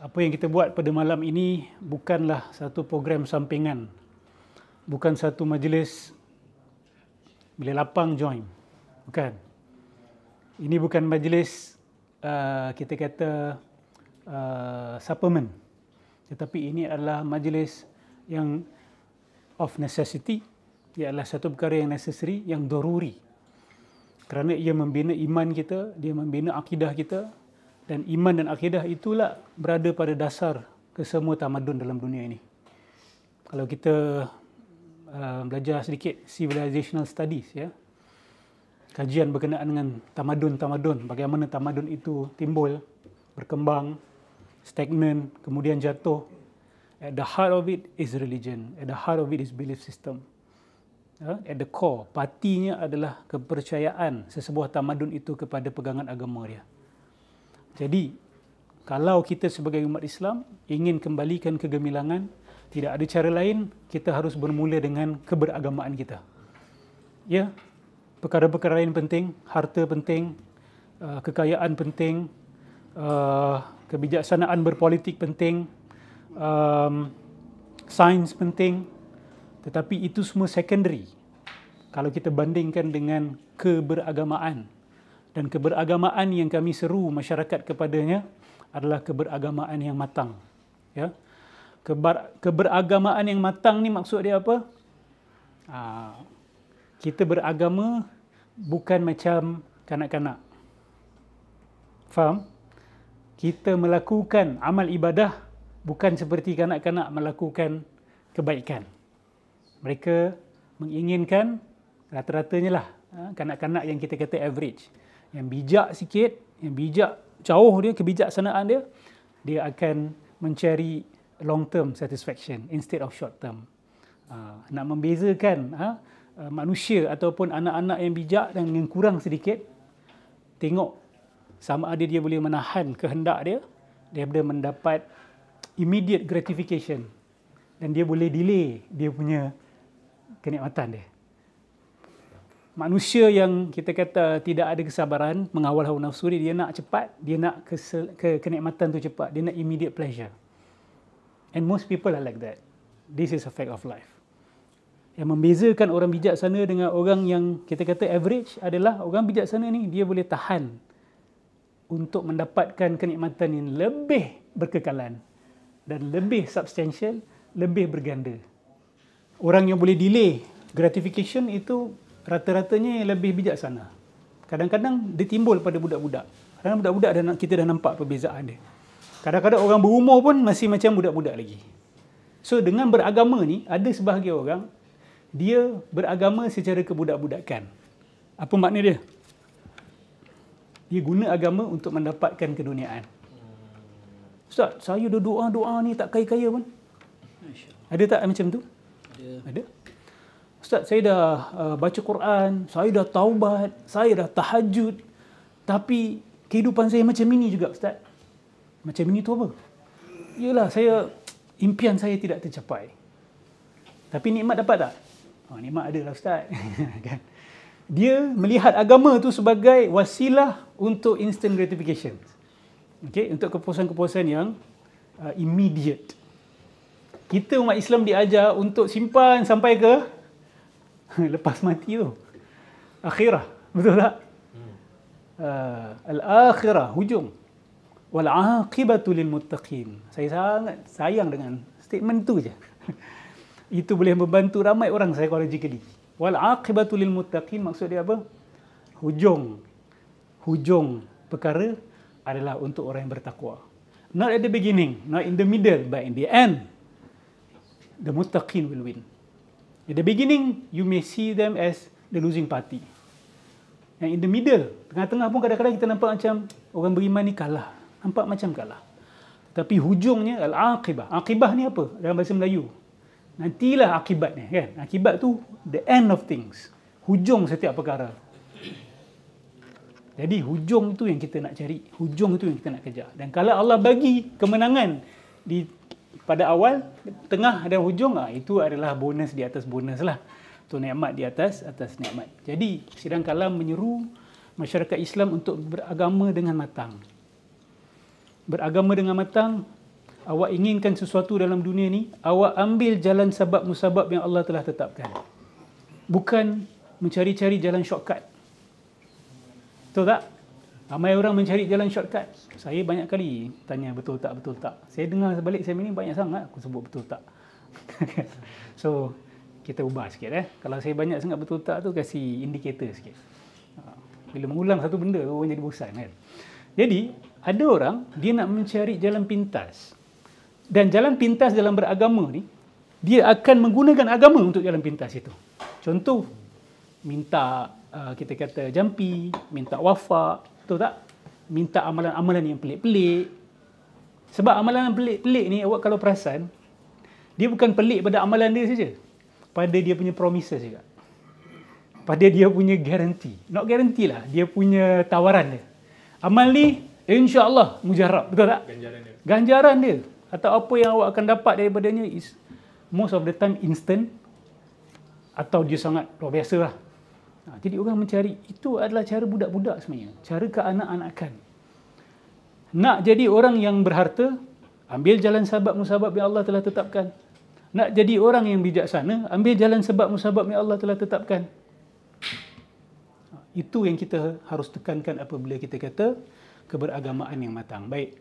Apa yang kita buat pada malam ini bukanlah satu program sampingan. Bukan satu majlis bila lapang join. Bukan. Ini bukan majlis kita kata supplement. Tetapi ini adalah majlis yang of necessity. Ia adalah satu perkara yang necessary, yang daruri. Kerana ia membina iman kita, dia membina akidah kita. Dan iman dan akidah itulah berada pada dasar kesemua tamadun dalam dunia ini. Kalau kita belajar sedikit civilizational studies, ya, kajian berkenaan dengan tamadun-tamadun, bagaimana tamadun itu timbul, berkembang, stagnan, kemudian jatuh. At the heart of it is religion. At the heart of it is belief system. At the core, partinya adalah kepercayaan sesebuah tamadun itu kepada pegangan agama dia. Jadi, kalau kita sebagai umat Islam ingin kembalikan kegemilangan, tidak ada cara lain, kita harus bermula dengan keberagamaan kita. Ya, perkara-perkara lain penting, harta penting, kekayaan penting, kebijaksanaan berpolitik penting, sains penting, tetapi itu semua secondary kalau kita bandingkan dengan keberagamaan. Dan keberagamaan yang kami seru masyarakat kepadanya adalah keberagamaan yang matang. Ya, keberagamaan yang matang ni maksud dia apa? Kita beragama bukan macam kanak-kanak. Faham? Kita melakukan amal ibadah bukan seperti kanak-kanak melakukan kebaikan. Mereka menginginkan rata-ratanya lah, kanak-kanak yang kita kata average, yang bijak sikit, yang bijak jauh dia, kebijaksanaan dia, dia akan mencari long term satisfaction instead of short term. Nak membezakan manusia ataupun anak-anak yang bijak dan yang kurang sedikit, tengok sama ada dia boleh menahan kehendak dia daripada mendapat immediate gratification, dan dia boleh delay dia punya kenikmatan dia. Manusia yang kita kata tidak ada kesabaran, mengawal hawa nafsu dia nak cepat, dia nak kenikmatan tu cepat, dia nak immediate pleasure. And most people are like that. This is a fact of life. Yang membezakan orang bijaksana dengan orang yang kita kata average adalah orang bijaksana ni dia boleh tahan untuk mendapatkan kenikmatan yang lebih berkekalan dan lebih substantial, lebih berganda. Orang yang boleh delay gratification itu rata-ratanya yang lebih bijaksana. Kadang-kadang dia timbul pada budak-budak. Kadang budak-budak kita dah nampak perbezaan dia. Kadang-kadang orang berumur pun masih macam budak-budak lagi. So dengan beragama ni, ada sebahagian orang dia beragama secara kebudak-budakan. Apa makna dia? Dia guna agama untuk mendapatkan keduniaan. Ustaz, saya dah doa-doa ni tak kaya-kaya pun. Ada tak macam tu? Ada. Ustaz, saya dah baca Quran, saya dah taubat, saya dah tahajud, tapi kehidupan saya macam ini juga, Ustaz. Macam ini tu apa? Yalah, impian saya tidak tercapai. Tapi nikmat dapat tak? Nikmat ada lah, Ustaz. Kan? Dia melihat agama tu sebagai wasilah untuk instant gratification. Okay? Untuk kepuasan-kepuasan yang immediate. Kita umat Islam diajar untuk simpan sampai ke lepas mati tu. Akhirah. Betul tak? Al-akhirah, hujung. Wal-aqibatu lil-muttaqin. Saya sangat sayang dengan statement tu je. Itu boleh membantu ramai orang psychologically. Wal-aqibatu lil-muttaqin maksud dia apa? Hujung perkara adalah untuk orang yang bertakwa. Not at the beginning, not in the middle, but in the end, the muttaqin will win. At the beginning, you may see them as the losing party. And in the middle, tengah-tengah pun kadang-kadang kita nampak macam orang beriman ni kalah. Nampak macam kalah. Tapi hujungnya al-aqibah. Aqibah ni apa? Dalam bahasa Melayu. Nantilah akibat ni, kan? Akibat tu the end of things. Hujung setiap perkara. Jadi hujung itu yang kita nak cari. Hujung itu yang kita nak kejar. Dan kalau Allah bagi kemenangan pada awal, tengah dan hujung, itu adalah bonus di atas bonus lah. Itu nikmat di atas nikmat. Jadi Sidang Kalam menyeru masyarakat Islam untuk beragama dengan matang. Beragama dengan matang awak inginkan sesuatu dalam dunia ni, awak ambil jalan sebab musabab yang Allah telah tetapkan. Bukan mencari-cari jalan shortcut. Betul tak? Ramai orang mencari jalan shortcut. Saya banyak kali tanya betul tak, betul tak. Saya dengar sebalik saya ni banyak sangat aku sebut betul tak. So, kita ubah sikit Kalau saya banyak sangat betul tak tu, kasih indikator sikit. Bila mengulang satu benda, orang jadi bosan kan. Jadi, ada orang, dia nak mencari jalan pintas. Dan jalan pintas dalam beragama ni, dia akan menggunakan agama untuk jalan pintas itu. Contoh, minta kita kata jampi, minta wafak, betul tak? Minta amalan-amalan yang pelik-pelik. Sebab amalan pelik-pelik ni, awak kalau perasan, dia bukan pelik pada amalan dia saja, pada dia punya promises juga. Pada dia punya guarantee. Not guarantee lah, dia punya tawaran dia. Amal ni, insya-Allah mujarab, betul tak? Ganjaran dia. Atau apa yang awak akan dapat daripadanya is most of the time instant, atau dia sangat luar biasa lah. Jadi orang mencari, itu adalah cara budak-budak sebenarnya. Cara keanak-anakan. Nak jadi orang yang berharta, ambil jalan sebab musabab yang Allah telah tetapkan. Nak jadi orang yang bijaksana, ambil jalan sebab musabab yang Allah telah tetapkan. Itu yang kita harus tekankan apabila kita kata keberagamaan yang matang. Baik.